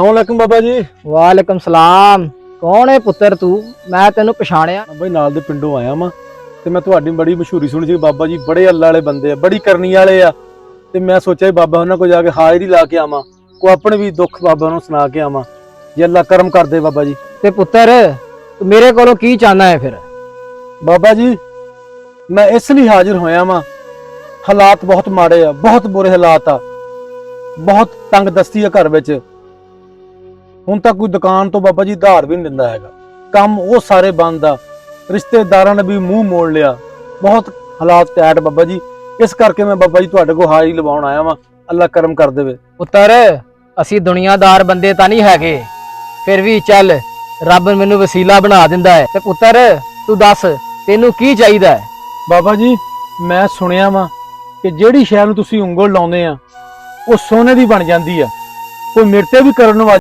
अस्सलामुअलैकुम बाबा जी। वालेकुम सलाम। कौन है पुत्र तू? मैं तेन पछाणिया। बई नाल दे पिंडों आया वां ते मैं तुहाडी बड़ी मशहूरी सुनी सी। बाबा जी बड़े अल्लाह वाले बंदे आ, बड़ी करनी वाले आ। ते मैं सोचा बाबा उन्हां कोल जाके हाज़री ला के आवां, को अपने भी दुख बाबा नूं सुना के आवां, जे अल्लाह करम कर दे बाबा जी। ते पुत्र तू मेरे कोलों की चाहना है फिर? बाबा जी मैं इसलिए हाजिर होया वां, हालात बहुत माड़े आ, बहुत बुरे हालात आ, बहुत तंग दस्ती आ घर विच। हुण तक कोई दुकान तो बाबा जी उधार भी नहीं दिंदा हैगा, काम वो सारे बंद आ, रिश्तेदारां ने भी मूंह मोड़ लिया, बहुत हालात टैट बाबा जी। इस करके मैं बाबा जी तुहाडे कोल हाज़री लवाउण आया वां, अल्लाह करम कर देवे। पुत्र असी दुनियादार बंदे तां नहीं हैगे, फिर भी चल रब मैनू वसीला बना दिंदा है। ते पुत्र तू दस तेनू की चाहिदा है? बाबा जी मैं सुनिया वा कि जिहड़ी शै नूं तुसीं उंगल लाउंदे आ, वो सोने दी बन जांदी आ। कोई मेरे ते भी करन वाला